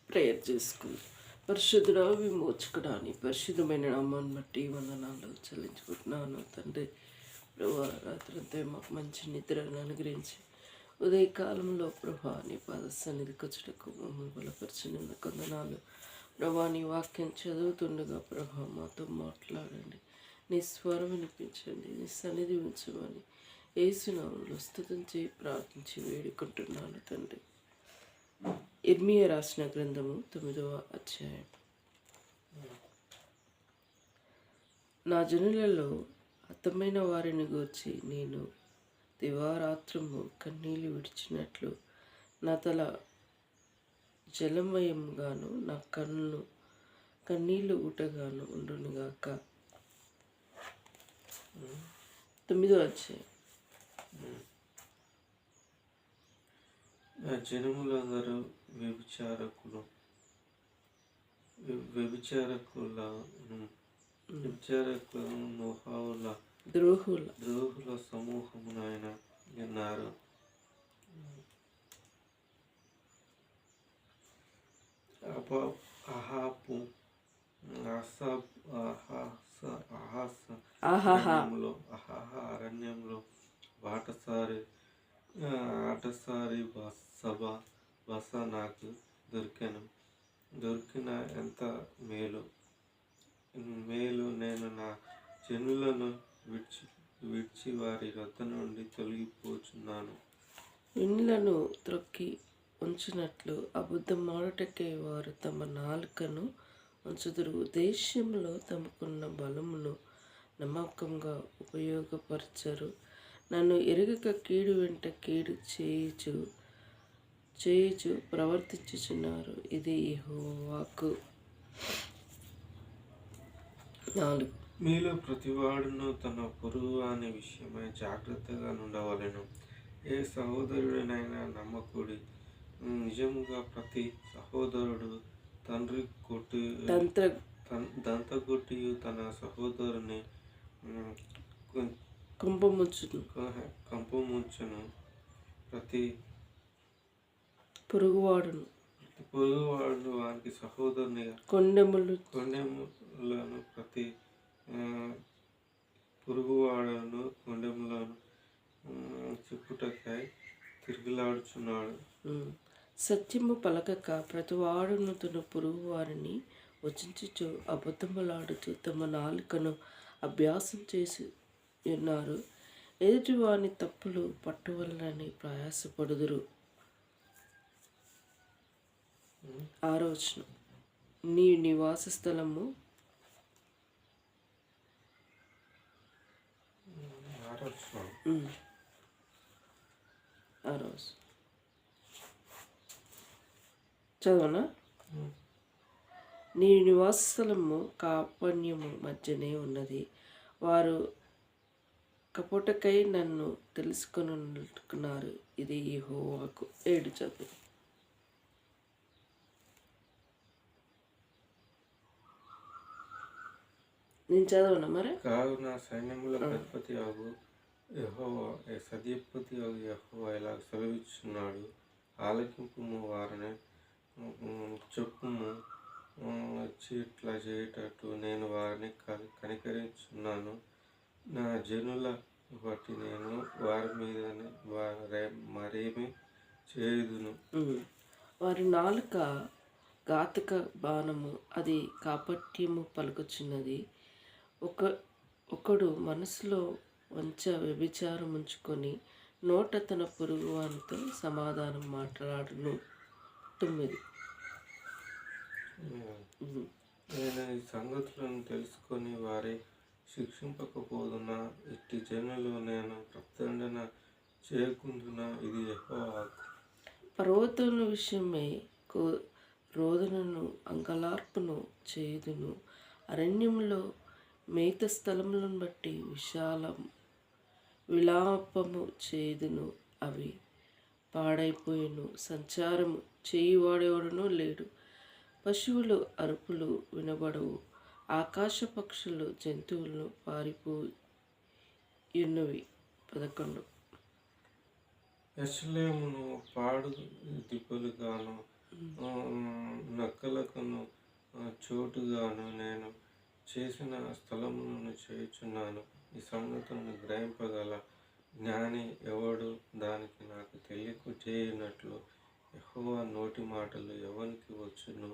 Prayer చేసుకుందాం. పరిశుద్ధుడ విమోచకుడాని పరిశుద్ధమైన నామాన్ని బట్టి వందనాలు చెల్లించుకుంటున్నాను తండ్రి. ప్రభా రాత్రంతా మాకు మంచి నిద్రను అనుగ్రహించి ఉదయకాలంలో ప్రభా నీ పాద సన్నిధికి వచ్చుటకు మమ్మల్ని బలపరిచినందుకు వందనాలు. ప్రభా నీ వాక్యం చదువుతుండగా ప్రభా మాతో మాట్లాడండి, నీ స్వరం వినిపించండి, నీ సన్నిధి ఉంచమని యేసునామములో స్తుతించి ప్రార్థించి వేడుకుంటున్నాను తండ్రి. ఇర్మియా రాసిన గ్రంథము 9వ అధ్యాయం. నా జనులలో హతమైన వారిని గూర్చి నేను దివారాత్రము కన్నీళ్లు విడిచినట్లు నా తల జలమయంగాను నా కన్నులు కన్నీళ్లు ఊటగాను ఉండునుగాక. 9వ అధ్యాయం. జనములందరూ వ్యభిచారకులను మోహావుల ద్రోహుల సమూహమునైన విన్నారు. అరణ్యంలో ఆటసారి బస నాకు దొరికిన ఎంత మేలు. నేను నా జనులను విడిచి వారి వద్ద నుండి తొలగిపోచున్నాను. ఇండ్లను త్రొక్కి ఉంచినట్లు అబద్ధమాడుటకే వారు తమ నాలుకను ఉంచుదురు. దేశంలో తమకున్న బలమును నమ్మకంగా ఉపయోగపరచరు. నన్ను ఎరుగక కీడు వెంట కీడు చేయుచు ప్రవర్తించుచున్నారు. ఇది యెహోవాకు. 4. మీలో ప్రతివాడును తన పొరుగు అనే విషయమై జాగ్రత్తగా నుండవలెను. ఏ సహోదరుడినైనా నమ్మకుడి. నిజముగా ప్రతి సహోదరుడు దంతగొట్టియు తన సహోదరుని కంపముంచును. ప్రతి పొరుగువాడును వానికి సహోదరుని కొండెములను ప్రతి పొరుగువాడును కొండెములను చెప్పుటకై తిరుగులాడుచున్నాడు. సత్యము పలకక ప్రతివాడును తన పొరుగు వారిని వచించుచు అబద్ధములాడుచు తమ నాలుకను అభ్యాసం చేసి ఉన్నారు. ఎదుటివాని తప్పులు పట్టువలనని ప్రయాసపడుదురు. 6వ వచనం. నీ నివాస స్థలము చదవనా? నీ నివాస స్థలము కాపణ్యము మధ్యనే ఉన్నది. వారు కపటకై నన్ను తెలుసుకొనుకున్నారు. ఇది యెహోవాకు. 7 చదువు. నేను చదవనా మరి? కావున సైన్యముల అధిపతి అగు యెహోవా ఇలాగ సెలవిచ్చుచున్నాడు. ఆలకింపుము, వారిని చెప్పుము. ఇట్లా చేయుటట్టు నేను వారిని కనికరించున్నాను. నా జనుల బట్టి నేను వారి మీద మరేమి చేయుదును. వారి నాలుక ఘాతక బాణము, అది కాపట్యము పలుకుచున్నది. ఒకడు మనసులో వ్యభిచారం ఉంచుకొని నోట తన పొరుగు వానితో సమాధానం మాట్లాడును. 9. నేను ఈ సంగతులను తెలుసుకొని వారి శిక్షింపకపోదునా? ఇట్టి జనులు నేను ప్రతిదండన చేయకుందున? ఇది యెహోవాకు. పర్వతముల విషయమై రోదనను అంగలార్పును చేయుదును. అరణ్యంలో మేత స్థలములను బట్టి విలాపము చేయుదును. అవి పాడైపోయిను, సంచారము చేయువాడెవడనూ లేడు. పశువులు అరుపులు వినబడవు. ఆకాశ పక్షులు జంతువులను పారిపోయున్నవి. 11. యెరూషలేమును పాడు దిబ్బలుగాను నక్కలకును చోటుగాను నేను చేసిన స్థలములను చేయుచున్నాను. ఈ సంగతులను గ్రహింపగల జ్ఞాని ఎవడు? దానికి నాకు తెలియజేయునట్లు యెహోవా నోటి మాటలు ఎవనికి వచ్చును?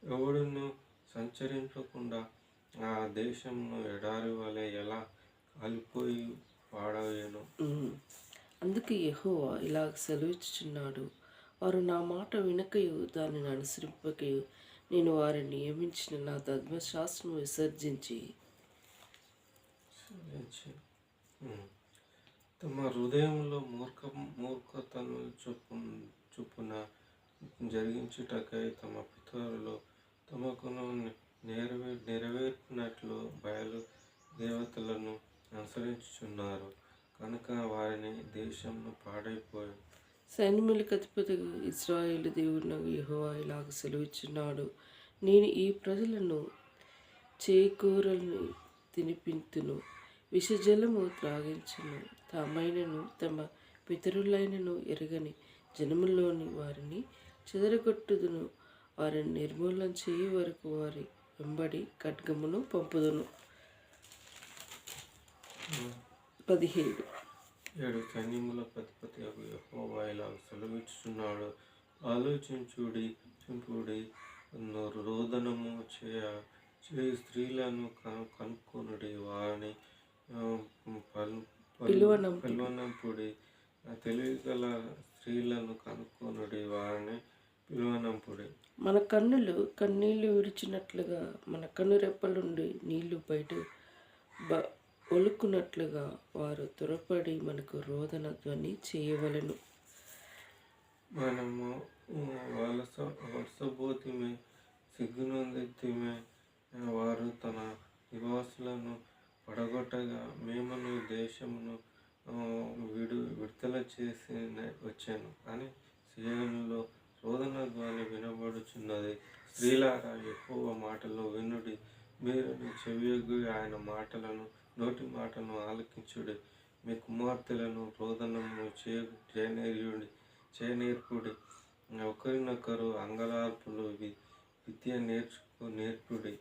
ఎవడును సంచరించకుండా ఆ దేశమును ఎడారి వలె ఎలా కాలిపోయి పాడవేను. అందుకే యెహోవా ఇలాగ సెలవిచ్చుచున్నాడు, వారు నా మాట వినకయు దానిని అనుసరింపకయు నేను వారిని నియమించిన నా ధర్మశాస్త్రము విసర్జించి తమ హృదయంలో మూర్ఖతను చొప్పున జరిగించుటకై తమ పితరులు తమకును నెరవేర్పినట్లు బయలు దేవతలను అనుసరించుచున్నారు కనుక వారిని దేశంను పాడైపోయారు. సైన్యములకు అధిపతి ఇశ్రాయేలు దేవుడు యెహోవా ఇలాగ సెలవిచ్చున్నాడు, నేను ఈ ప్రజలను చేకూరలను తినిపింతును, విషజలము త్రాగించును, తామైనను తమ పితరులైనను ఎరగని జనములోని వారిని చెదరగొట్టుదును, వారిని నిర్మూలన చేయి వరకు వారి వెంబడి ఖడ్గమును పంపుదును. 17 సైన్యములకు అధిపతి యెహోవా ఇలాగ సెలవిచ్చుచున్నాడు, ఆలోచించుడి, రోదనము చేయ స్త్రీలను కనుక్కొనుడి, వారిని పిలువనంపుడి, తెలివిగల స్త్రీలను కనుక్కొనుడి, వారిని పిలువనంపుడి. మన కన్నులు కన్నీళ్లు విడిచినట్లుగా మన కన్ను రెప్పల నుండి నీళ్లు బయట ఒలుకున్నట్లుగా వారు త్వరపడి మనకు రోదన ధ్వని చేయవలెను. మనము వలసబోతిమే, సిగ్గునొందితిమే, వారు తన నివాసులను పడగొట్టగా మేమును దేశమును విడుదల చేసి వచ్చాను అని సీయోనులో రోదన ధ్వని వినబడుచున్నది. స్త్రీలారా, యెహోవా మాటలు వినుడి, మీరు చెవియొగ్గి ఆయన మాటలను నోటి మాటను ఆలకించుడి. మీ కుమార్తెలను రోదనము చేయనేర్పుడి, ఒకరినొకరు అంగలార్పులు విద్య నేర్పుడి.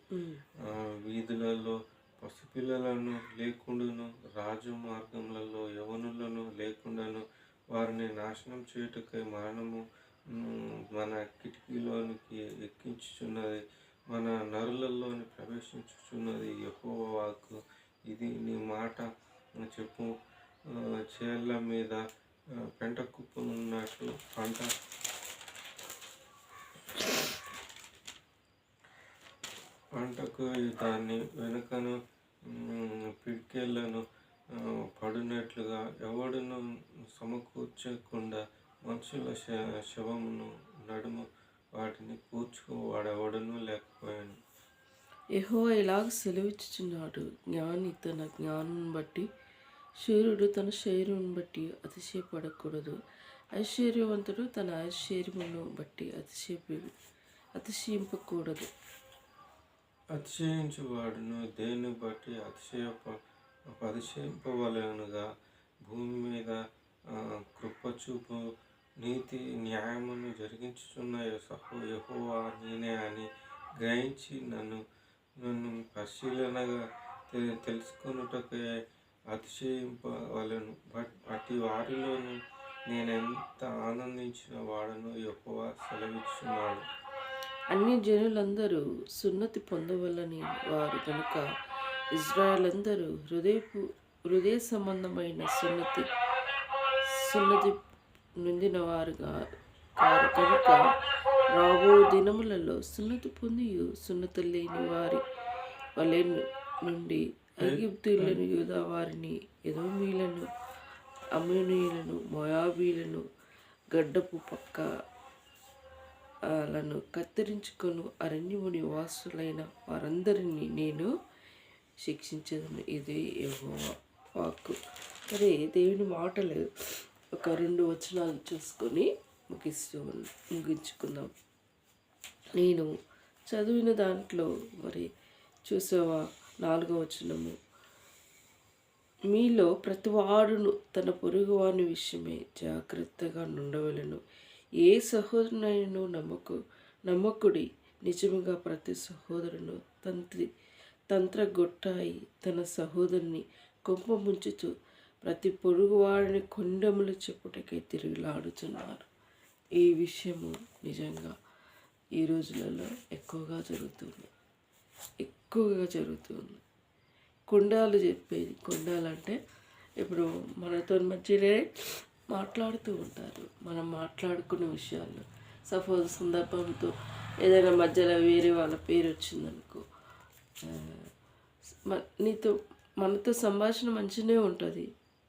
వీధులలో పసిపిల్లలను లేకుండాను, రాజు మార్గములలో యవనులను లేకుండాను వారిని నాశనం చేయుటకై మరణము మన కిటికీలోనికి ఎక్కించుచున్నది, మన నరులలోని ప్రవేశించుచున్నది. యెహోవా వాక్కు ఇది. నీ మాట చెప్పు. చేళ్ల మీద పెంట కుప్పనున్నట్లు పంటకు దాని వెనుకను పిడికెళ్లను పడినట్లుగా ఎవడును సమకూర్చకుండా మనుషుల శవమును నడుము వాటిని కూర్చువాడెవడనూ లేకపోయాను. యెహోవా ఇలాగ సెలవిచ్చుచున్నాడు, జ్ఞాని తన జ్ఞానం బట్టి, శూరుడు తన శరీరం బట్టి అతిశయపడకూడదు, ఐశ్వర్యవంతుడు తన ఐశ్వర్యమును బట్టి అతిశయింపకూడదు. అతిశయించువాడును దేన్ని బట్టి అతిశయింపవలెనుగా భూమి మీద కృపచూపు నీతి న్యాయమును జరిగించుచున్న యెహోవా నేనే అని గ్రహించి నన్ను పరిశీలనగా తెలుసుకొనుటకే అతిశయింపవలెను. అట్టి వారిలోనూ నేనెంత ఆనందించిన వాడను యెహోవా సెలవిచ్చుచున్నాడు. అన్ని జనులందరూ సున్నతి పొందవలని వారు కనుక ఇశ్రాయేలందరూ హృదయ సంబంధమైన సున్నతి నొందిన వారు కారు కనుక రాబో దినములలో సున్నతి పొంది సున్నతి లేని వారి వలె నుండి ఐగుప్తీయులను, యూదా వారిని, ఎదోమీయులను, అమ్మోనీయులను, మోయాబీయులను, గడ్డపు పక్కలను కత్తిరించుకొని అరణ్యము నివాసులైన వారందరినీ నేను శిక్షించదను. ఇది యెహోవా వాక్కు. మరి దేవుని మాటలు ఒక 2 వచనాలు చూసుకొని ముగించుకుందాం. నేను చదివిన దాంట్లో మరి చూసావా, 4వ వచనము, మీలో ప్రతివాడును తన పొరుగువాని విషయమే జాగ్రత్తగా నుండవలెను, ఏ సహోదరునైనా నమ్మకుడి. నిజముగా ప్రతి సహోదరును తంత్రగొట్టాయి తన సహోదరుని కొంప ముంచుతూ ప్రతి పొరుగువాడిని కొండములు చెప్పుటకై తిరుగులాడుతున్నారు. ఈ విషయము నిజంగా ఈ రోజులలో ఎక్కువగా జరుగుతుంది. కొండాలు చెప్పేది. కొండాలంటే ఇప్పుడు మనతో మధ్యనే మాట్లాడుతూ ఉంటారు. మనం మాట్లాడుకున్న విషయాలు సపోజ్ సందర్భంతో ఏదైనా మధ్యలో వేరే వాళ్ళ పేరు వచ్చిందనుకో, మనతో సంభాషణ మంచిగానే ఉంటుంది.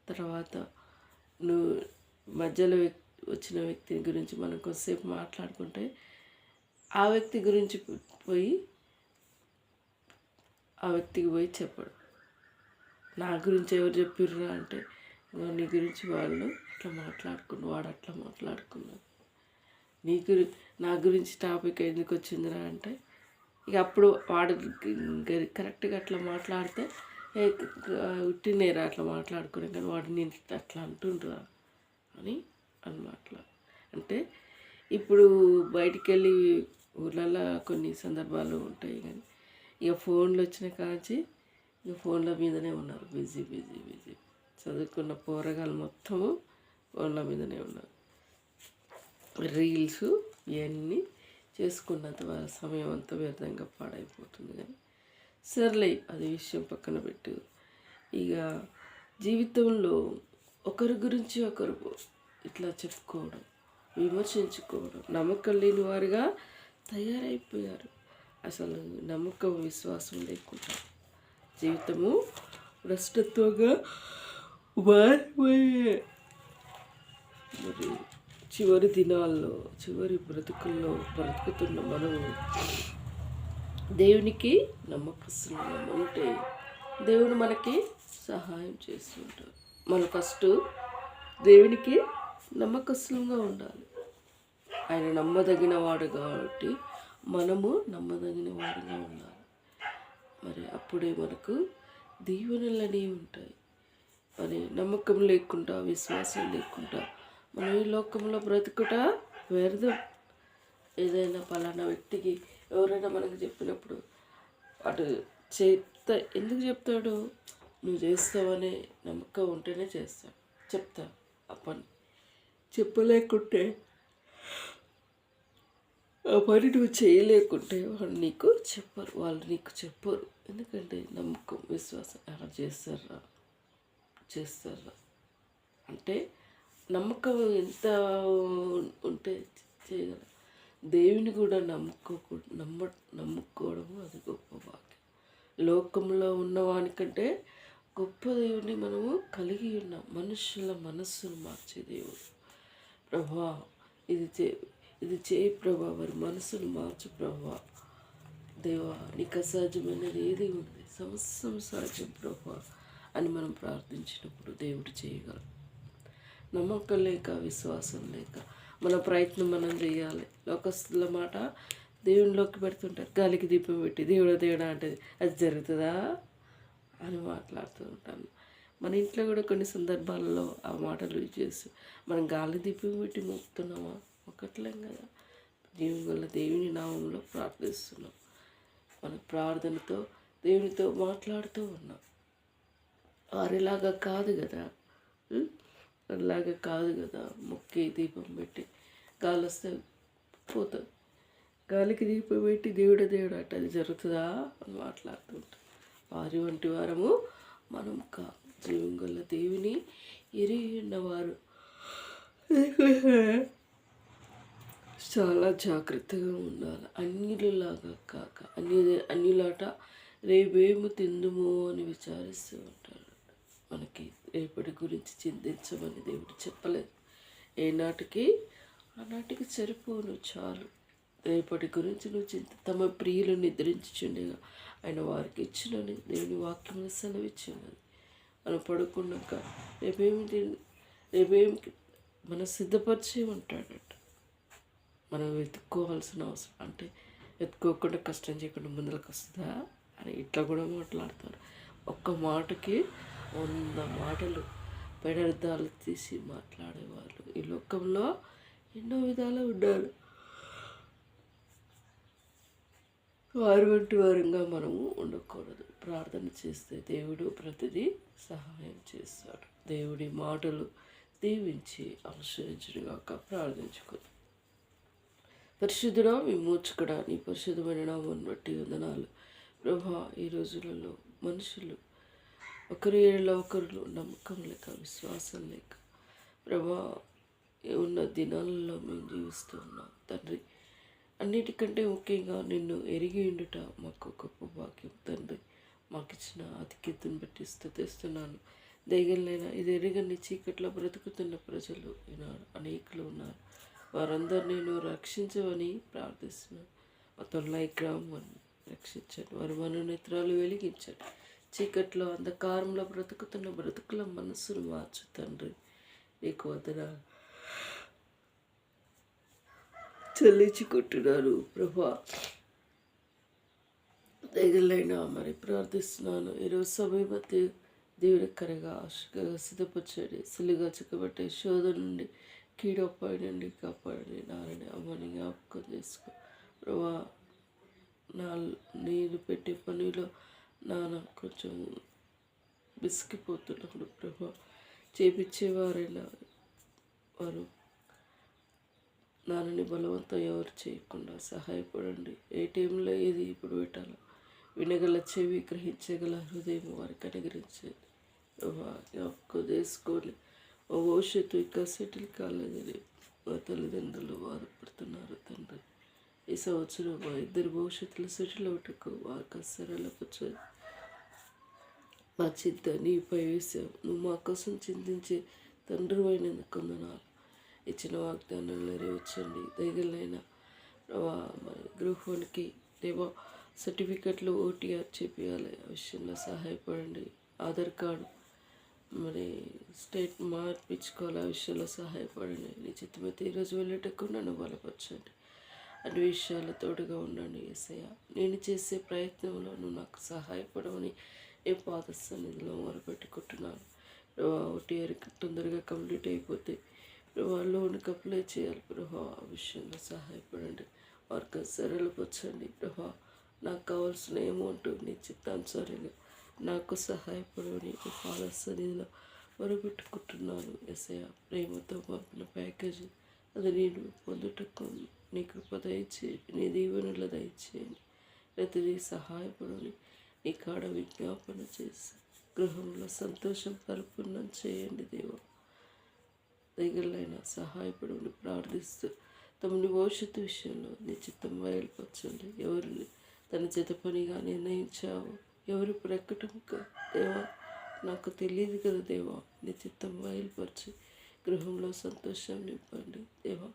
తర్వాత నువ్వు మధ్యలో వచ్చిన వ్యక్తి గురించి మనం కొంతసేపు మాట్లాడుకుంటే ఆ వ్యక్తి గురించి ఆ వ్యక్తికి పోయి చెప్పడు. నా గురించి ఎవరు చెప్పిర్రా అంటే, నీ గురించి వాళ్ళు వాడు అట్లా మాట్లాడుకున్నాడు. నా గురించి టాపిక్ ఎందుకు వచ్చిందిరా అంటే, ఇక అప్పుడు వాడు కరెక్ట్గా అట్లా మాట్లాడితే ఉట్టినేరా అట్లా మాట్లాడుకునే, కానీ వాడు నేను అట్లా అంటుండ్రా అని అంటే ఇప్పుడు బయటికి వెళ్ళి ఊళ్ళల్లో కొన్ని సందర్భాలు ఉంటాయి. కానీ ఇక ఫోన్లు వచ్చిన కాంచి ఇక ఫోన్ల మీదనే ఉన్నారు. బిజీ చదువుకున్న పోరగాళ్ళు మొత్తము ఫోన్ల మీదనే ఉన్నారు. రీల్స్ ఇవన్నీ చేసుకున్నంత సమయం అంతా వ్యర్థంగా పాడైపోతుంది. కానీ సర్లే, అది విషయం పక్కన పెట్టు. ఇక జీవితంలో ఒకరి గురించి ఒకరు ఇట్లా చెప్పుకోవడం, విమర్శించుకోవడం, నమ్మకం లేని వారుగా తయారైపోయారు. అసలు నమ్మకం, విశ్వాసం లేకుండా జీవితము భ్రష్టత్వంగా మారిపోయే. మరి చివరి దినాల్లో, చివరి బ్రతుకుతున్న మనము దేవునికి నమ్మకస్తులుగా ఉంటే దేవుడు మనకి సహాయం చేస్తుంటారు. మనం ఫస్ట్ దేవునికి నమ్మకస్తులుగా ఉండాలి. ఆయన నమ్మదగిన వాడు కాబట్టి మనము నమ్మదగిన వాడుగా ఉండాలి. మరి అప్పుడే మనకు దీవెనలనే ఉంటాయి. మరి నమ్మకం లేకుండా, విశ్వాసం లేకుండా మనం ఈ లోకంలో బ్రతుకుట వ్యర్థం. ఏదైనా పలానా వ్యక్తికి ఎవరైనా మనకు చెప్పినప్పుడు వాడు ఎందుకు చెప్తాడు? నువ్వు చేస్తావనే నమ్మకం ఉంటేనే చెప్తా ఆ పని. చెప్పలేకుంటే, ఆ పని నువ్వు చేయలేకుంటే వాళ్ళు నీకు చెప్పరు. ఎందుకంటే నమ్మకం, విశ్వాసం ఎలా చేస్తారా అంటే నమ్మకం ఎంత ఉంటే చేయగలరు. దేవుని కూడా నమ్ముకోవడము అది గొప్ప భాగ్యం. లోకంలో ఉన్నవానికంటే గొప్ప దేవుని మనము కలిగి ఉన్నాం. మనుషుల మనస్సును మార్చే దేవుడు. ప్రభా ఇది చేయి ప్రభా, వారి మనసును మార్చు ప్రభా. దేవా, నీకు అసాధ్యమైనది ఏది ఉంది? సమస్తం సాధ్యం ప్రభా అని మనం ప్రార్థించినప్పుడు దేవుడు చేయగలరు. నమ్మకం లేక, విశ్వాసం లేక మన ప్రయత్నం మనం చేయాలి. లోకస్తుల మాట దేవునిలోకి పెడుతుంటారు. గాలికి దీపం పెట్టి దేవుడా అంటే అది జరుగుతుందా అని మాట్లాడుతూ ఉంటాను. మన ఇంట్లో కూడా కొన్ని సందర్భాలలో ఆ మాటలు యూజ్ చేస్తూ మనం గాలి దీపం పెట్టి మొక్కుతున్నామా? మొక్కట్లేం కదా. దేవుని నామంలో ప్రార్థిస్తున్నాం. మన ప్రార్థనతో దేవునితో మాట్లాడుతూ ఉన్నాం. వారిలాగా కాదు కదా. మొక్కి దీపం పెట్టి గాలి వస్తే పోతుంది. గాలికి దీపం పెట్టి దేవుడా అంటే అది జరుగుతుందా అని మాట్లాడుతుంటాం. వారి వంటి వారము మనం జీవం గల దేవుని ఎరిగి ఉన్నవారు చాలా జాగ్రత్తగా ఉండాలి. అన్యులలాగా కాక, అన్యులాట రేపేమి తిందుమో అని విచారిస్తూ ఉంటారు. మనకి రేపటి గురించి చింతించమని దేవుడు చెప్పలేదు. ఏనాటికి ఆనాటికి సరిపోను చాలు. రేపటి గురించి నువ్వు తమ ప్రియులు నిద్రించుచుండగా ఆయన వారికి ఇచ్చినని దేవుని వాక్యంలో సెలవిచ్చినది. మనం పడుకున్నాక రేపేమి మనం సిద్ధపరిచి ఉంటాడట. మనం వెతుక్కోవాల్సిన అవసరం, అంటే వెతుక్కోకుండా కష్టం చేయకుండా ముందరకు వస్తుందా అని ఇట్లా కూడా మాట్లాడతారు. ఒక్క మాటకి 100 మాటలు పెడర్థాలు తీసి మాట్లాడేవాళ్ళు ఈ లోకంలో ఎన్నో విధాలు ఉన్నారు. వారి వంటి వారంగా మనము ఉండకూడదు. ప్రార్థన చేస్తే దేవుడు ప్రతిదీ సహాయం చేస్తాడు. దేవుడి మాటలు దీవించి అనుసరించుగాక. ప్రార్థించుకుందాం. పరిశుద్ధుడా, విమోచకుడా, నీ పరిశుద్ధమైన నామాన్ని బట్టి వందనాలు ప్రభా. ఈ రోజులలో మనుషులు ఒకరి ఏళ్ళ ఒకరు నమ్మకం లేక, విశ్వాసం లేక ప్రభా ఉన్న దినాలలో మేము జీవిస్తూ ఉన్నాం తండ్రి. అన్నిటికంటే ముఖ్యంగా నిన్ను ఎరిగి ఉండుట మాకు గొప్ప భాగ్యం తండ్రి. మాకు ఇచ్చిన ఆధిక్యతను బట్టి స్తుతిస్తున్నాను. దయగలనైనా ఇది ఎరగని చీకట్లో బ్రతుకుతున్న ప్రజలు ఈనాడు అనేకులు ఉన్నారు. వారందరినీ నువ్వు రక్షించవని ప్రార్థిస్తున్నాను. మా తొలై గ్రామాన్ని రక్షించండి. వారి మనోనేత్రాలు వెలిగించండి. చీకట్లో అంధకారంలో బ్రతుకుతున్న బ్రతుకుల మనస్సును మార్చు తండ్రి. నీకు వదనాలు చెల్లించుకుంటున్నాను ప్రభా. దయగలైనా మరి ప్రార్థిస్తున్నాను. ఈరోజు సమయం మధ్య దేవుడికరగా ఆశగా సిద్ధపరచండి. సిలుగా చిక్కబట్టే శోధన నుండి, కీడొప్పాయి నుండి కాపాడండి. నారాయణ అమ్మని జ్ఞాపకం చేసుకో ప్రభా. నేను పెట్టే పనిలో నాన్న కొంచెం విసిగిపోతున్నప్పుడు ప్రభా, చేపించేవారైనా వారు నాన్నని బలవంతం ఎవరు చేయకుండా సహాయపడండి. ఏ టైంలో ఏది ఇప్పుడు పెట్టాలో వినగల చెవి, గ్రహించగల హృదయం వారికి అనుగ్రహించండి. జ్ఞాపకం చేసుకొని మా భవిష్యత్తు ఇంకా సెటిల్ కాలేదని మా తల్లిదండ్రులు బాధపడుతున్నారు తండ్రి. ఈ సంవత్సరం మా ఇద్దరు భవిష్యత్తులో సెటిల్ అవటకు వారికి సరళపరచండి. మా చింత నీపై వేసావు. నువ్వు మా కోసం చింతించే తండ్రి అయినందుకు వందనాలు. ఇచ్చిన వాగ్దానాలు నెరవేర్చండి. దయగలైన మరి గ్రూప్ 1కి దేవా సర్టిఫికెట్లు OTR చేపియాలి. ఆ విషయంలో సహాయపడండి. ఆధార్ కార్డు మరి స్టేట్ మార్పించుకోవాలి. ఆ విషయంలో సహాయపడండి. నీ చిత్తమైతే ఈరోజు వెళ్ళేటకు నన్ను బలపరచండి. అన్ని విషయాల తోడుగా ఉండండి యేసయ్య. నేను చేసే ప్రయత్నంలో నువ్వు నాకు సహాయపడమని ఏ పాద సన్నిధిలో మొరపెట్టుకుంటున్నాను. OTR తొందరగా కంప్లీట్ అయిపోతే లోనికి అప్లై చేయాలి ప్రభా. ఆ విషయంలో సహాయపడండి. వారికి సరళపరచండి ప్రభా. నాకు కావాల్సిన అమౌంట్ నీ చిత్తానుసారంగా నాకు సహాయపడని పాద సన్నిధిలో మొరపెట్టుకుంటున్నాను యేసయ్య. ప్రేమతో పంపిన ప్యాకేజీ అది నేను పొందుటకు నీ కృప దయచేయండి. నీ దీవెనలు దయచేయండి. ప్రతిదీ సహాయపడని నీ కాడ విజ్ఞాపన చేసి గృహంలో సంతోషం పరిపూర్ణం చేయండి దేవా. దయగలైనా సహాయపడని ప్రార్థిస్తూ తమని భవిష్యత్తు విషయంలో నీ చిత్తం బయలుపరచండి. ఎవరిని తన చేత పనిగా నిర్ణయించావు, ఎవరు ప్రకటనగా దేవా నాకు తెలియదు కదా దేవా. నీ చిత్తం బయలుపరిచి గృహంలో సంతోషం నింపండి దేవా.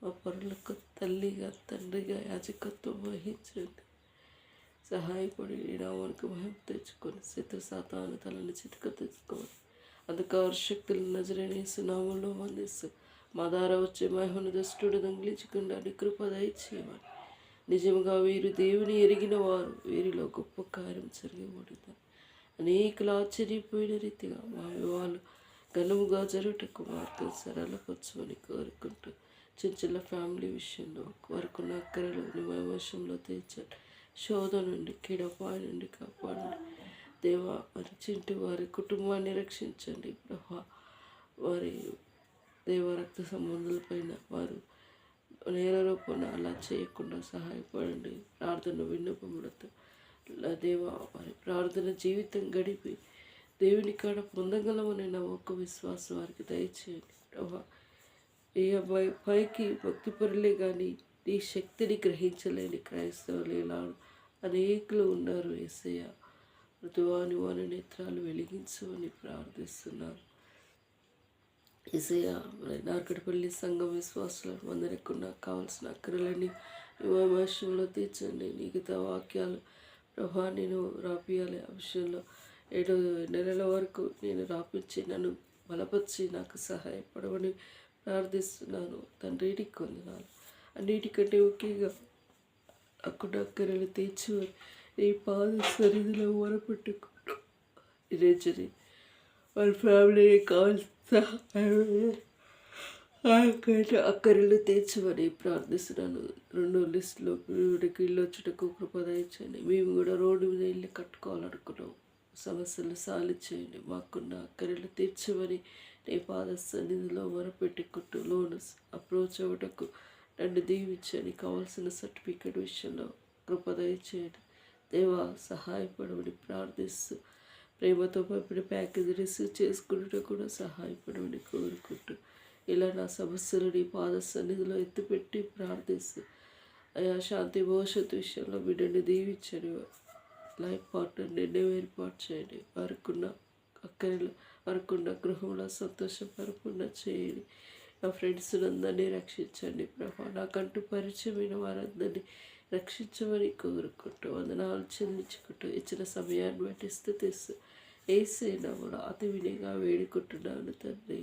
మా పరులకు తల్లిగా తండ్రిగా యాజకత్వం వహించండి. సహాయపడి నీ నామానికి మహిమ తెచ్చుకొని శత్రు సాతాను తలని చితక తెచ్చుకోవాలి. అంధకార శక్తులు నజరేయుని యేసు నామములో వందిస్తూ మా ద్వారా వచ్చే మహిమను దుష్టుడు దొంగిలించకుండా నీ కృప దయచేయమని. నిజంగా వీరు దేవుని ఎరిగిన వారు, వీరిలో గొప్ప కార్యం జరిగబడుతుంది. అనేకలు ఆశ్చర్యపోయిన రీతిగా మా వివాహాలు ఘనముగా జరుగుటకు మార్గం సరళపరచమని కోరుకుంటూ చిన్న ఫ్యామిలీ విషయంలో వారికి అక్కరలు నిమయవశంలో తీర్చండి. శోధన నుండి, కీడపాయ నుండి కాపాడండి దేవా. మరి చింటి వారి కుటుంబాన్ని రక్షించండి ప్రభా. వారి దేవ రక్త సంబంధాలపైన వారు నేరరూపణ అలా చేయకుండా సహాయపడండి. ప్రార్థన విన్నపములతో దేవా వారి ప్రార్థన జీవితం గడిపి దేవుని కాడ పొందగలమని నమ్మక విశ్వాసం వారికి దయచేయండి ప్రభా. ఏ అబ్బాయి పైకి భక్తిపరులే కానీ నీ శక్తిని గ్రహించలేని క్రైస్తవులు ఇలా అనేకులు ఉన్నారు యేసయ్య. మృదువాని వారి నేత్రాలు వెలిగించమని ప్రార్థిస్తున్నాను యేసయ్య. నార్కడపల్లి సంఘం విశ్వాసులకు అందరికీ నాకు కావాల్సిన అక్కరలన్నీ విమర్శంలో తీర్చండి. మిగతా వాక్యాలు ప్రభా నేను రాపియాలి. ఆ విషయంలో 7 నెలల వరకు నేను రాపించి నన్ను బలపరిచి నాకు సహాయపడమని ప్రార్థిస్తున్నాను తండ్రి. నీకు వందనాలు. అన్నిటికంటే ముఖ్యంగా అక్కడక్కరలు తీర్చు ఈ పాద సరిధిలో మొరపెట్టుకుంటూ ఇరేచరి వారి ఫ్యామిలీకి కావాల్సిన అక్కర్లు తీర్చమని ప్రార్థిస్తున్నాను. రెండో లిస్టులో వీడికి ఇల్లు వచ్చుటకు కృప దయచేయండి. మేము కూడా రోడ్డు మీద ఇల్లు కట్టుకోవాలనుకున్నాం. సమస్యలు సాలించేయండి. మాకున్న అక్కర్లు తీర్చమని నీ పాద సన్నిధిలో మొరపెట్టుకుంటూ లోను అప్రోచ్ అవ్వటకు నన్ను దీవించండి. కావాల్సిన సర్టిఫికేట్ విషయంలో కృప దయచేయండి. దేవా సహాయపడమని ప్రార్థిస్తూ ప్రేమతో పంపిన ప్యాకేజీ రిసీవ్ చేసుకున్నట్టు కూడా సహాయపడమని కోరుకుంటూ ఇలా నా సమస్యలు నీ పాద సన్నిధిలో ఎత్తిపెట్టి ప్రార్థిస్తూ అయా శాంతి భవిష్యత్తు విషయంలో బిడ్డని దీవించండి. లైఫ్ పార్ట్నర్ నిన్నే ఏర్పాటు చేయండి. వారికున్న గృహంలో సంతోషం పరిపూర్ణ చేయండి. నా ఫ్రెండ్స్ అందరినీ రక్షించండి ప్రభా. నాకంటూ పరిచయమైన వారందరినీ రక్షించమని కోరుకుంటూ వందనాలు చెల్లించుకుంటూ ఇచ్చిన సమయాన్ని బట్టి స్థుతిస్తూ ఏసే నామములో అతి వినిగా వేడుకుంటున్నాను తండ్రి.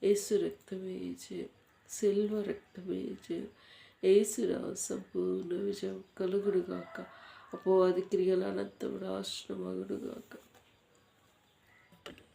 ఏసు రక్తమే జయం, సిల్వ రక్తమే జయం. ఏసు సంపూర్ణ విజయం కలుగుడుగాక. అపవాది క్రియల అనంతముడు నాశనమగుడుగాక.